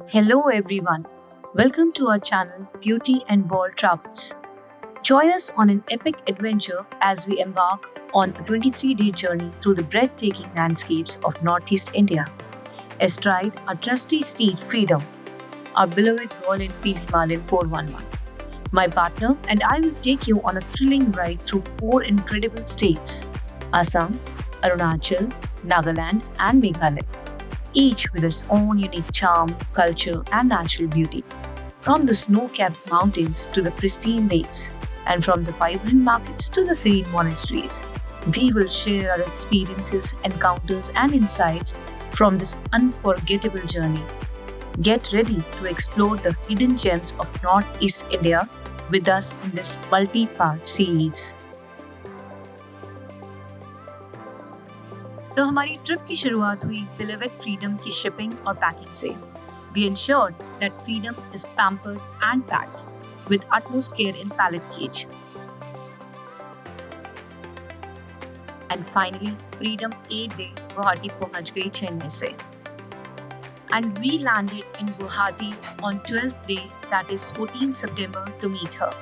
Hello everyone. Welcome to our channel Beauty and World Travels. Join us on an epic adventure as we embark on a 23-day journey through the breathtaking landscapes of Northeast India. Astride our trusty steed Freedom, our beloved Royal Enfield Himalayan 411. My partner and I will take you on a thrilling ride through four incredible states: Assam, Arunachal, Nagaland, and Meghalaya, each with its own unique charm, culture, and natural beauty. From the snow capped mountains to the pristine lakes, and from the vibrant markets to the serene monasteries, we will share our experiences, encounters, and insights from this unforgettable journey. Get ready to explore the hidden gems of Northeast India with us in this multi part series. तो हमारी trip की शुरुआत हुई बिलीवेड freedom की shipping और packing से. We ensured that Freedom is pampered and packed with utmost care in pallet cage. And finally, Freedom 8 day Guwahati पहुंच गई चेन्नई से. And we landed in Guwahati on 12th day, that is 14 September, to meet her.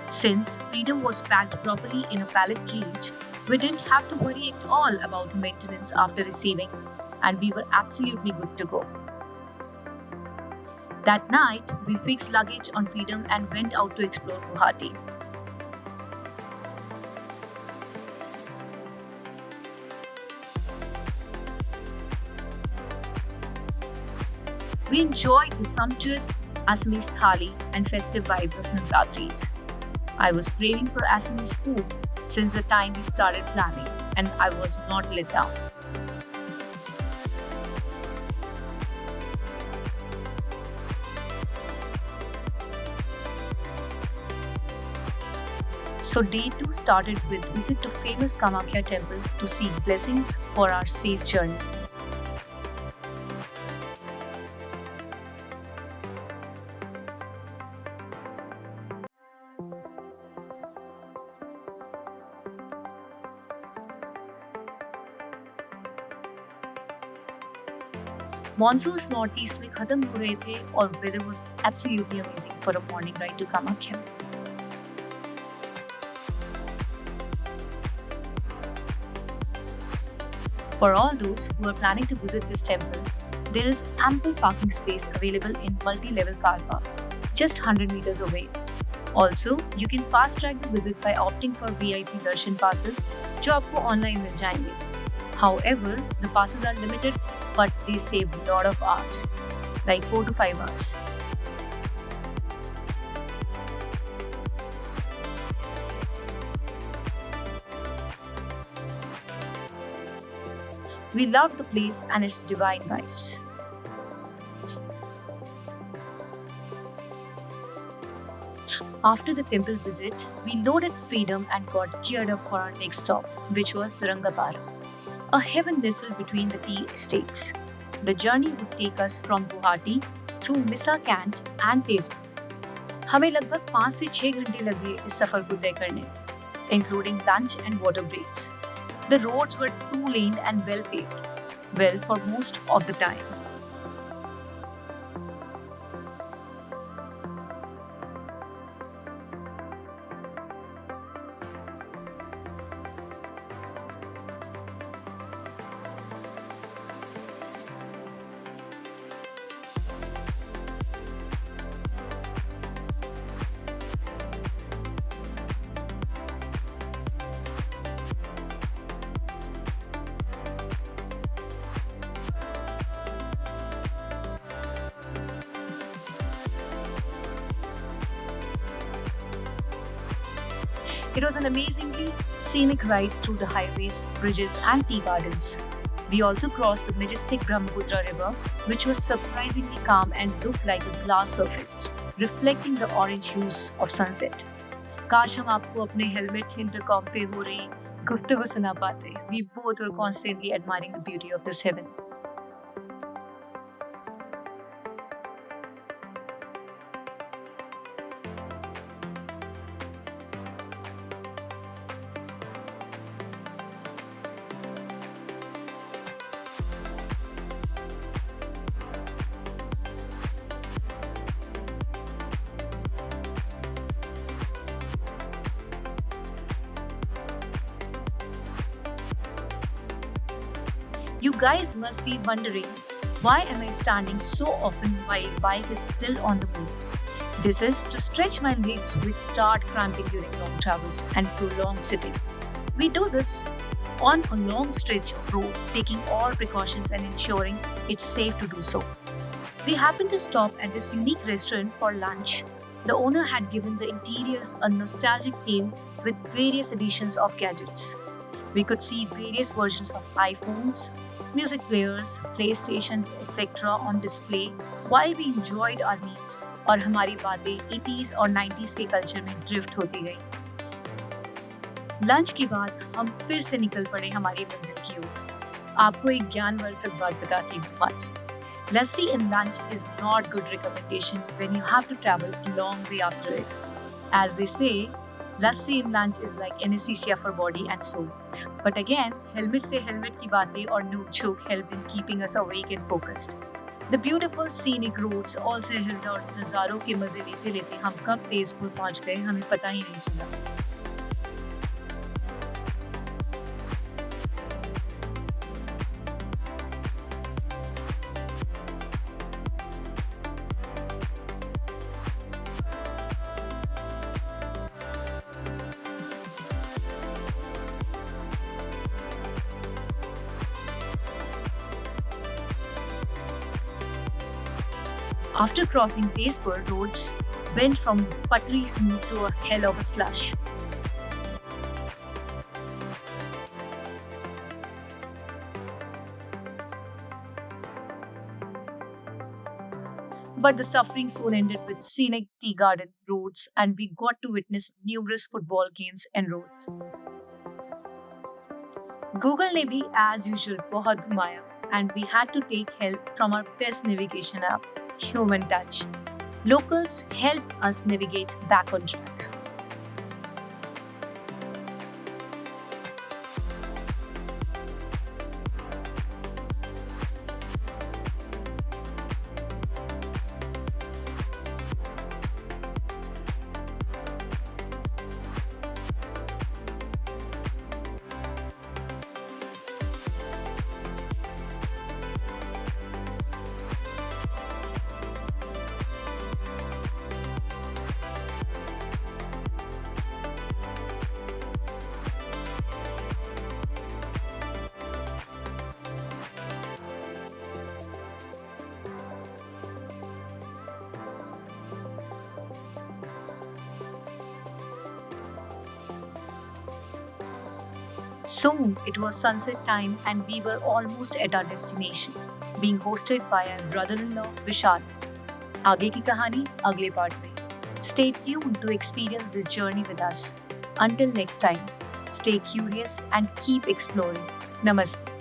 Since Freedom was packed properly in a pallet cage, we didn't have to worry at all about maintenance after receiving, and we were absolutely good to go. That night, we fixed luggage on Freedom and went out to explore Guwahati. We enjoyed the sumptuous Assamese thali and festive vibes of Navratris. I was craving for Assamese food since the time we started planning, and I was not let down. So day 2 started with visit to famous Kamakhya temple to seek blessings for our safe journey. Monsoons northeast में खत्म हो रहे थे और weather was absolutely amazing for a morning ride to Kamakhya. For all those who are planning to visit this temple, there is ample parking space available in multi-level car park, just 100 meters away. Also, you can fast track the visit by opting for VIP darshan passes, जो आपको online मिल जाएंगे. However, the passes are limited, but they save a lot of hours, like 4 to 5 hours. We loved the place and its divine vibes. After the temple visit, we loaded Freedom and got geared up for our next stop, which was Rangapara, a heaven nestled between the tea estates. The journey would take us from Guwahati through Misa Cant and Tezpur. हमें लगभग 5 से 6 घंटे लगे इस सफर को तय करने, including lunch and water breaks. The roads were 2-lane and well paved, well for most of the time. It was an amazingly scenic ride through the highways, bridges, and tea gardens. We also crossed the majestic Brahmaputra River, which was surprisingly calm and looked like a glass surface, reflecting the orange hues of sunset. काश हम आपको अपने helmet intercom पे हो रही गुफ्तगू सुना पाते. We both were constantly admiring the beauty of this heaven. You guys must be wondering, why am I standing so often while bike is still on the move? This is to stretch my legs which start cramping during long travels and prolonged sitting. We do this on a long stretch of road, taking all precautions and ensuring it's safe to do so. We happened to stop at this unique restaurant for lunch. The owner had given the interiors a nostalgic theme with various editions of gadgets. We could see various versions of iPhones, music players, PlayStations, etc. on display while we enjoyed our meals और हमारी बातें 80s और 90s के culture में drift होती गई। Lunch के बाद हम फिर से निकल पड़े हमारी मंजिल की ओर। आपको एक ज्ञानवर्धक बात बताती हूँ आज। Lassi in lunch is not good recommendation when you have to travel a long way after it. As they say, lassi in lunch is like anesthesia for body and soul. But again, helmet से helmet की बातें और नोक झोंक help in keeping us awake and focused. The beautiful scenic roads also helped out नज़ारों के मजे लेते लेते हम कब तेजपुर पहुंच गए हमें पता ही नहीं चला। After crossing Tezpur, roads went from buttery smooth to a hell of a slush. But the suffering soon ended with scenic tea garden roads and we got to witness numerous football games en route. Google ने भी as usual बहुत घुमाया and we had to take help from our best navigation app, Human Touch. Locals helped us navigate back on track. Soon it was sunset time and we were almost at our destination, being hosted by our brother-in-law Vishal. आगे की कहानी अगले part में. Stay tuned to experience this journey with us. Until next time, stay curious and keep exploring. Namaste.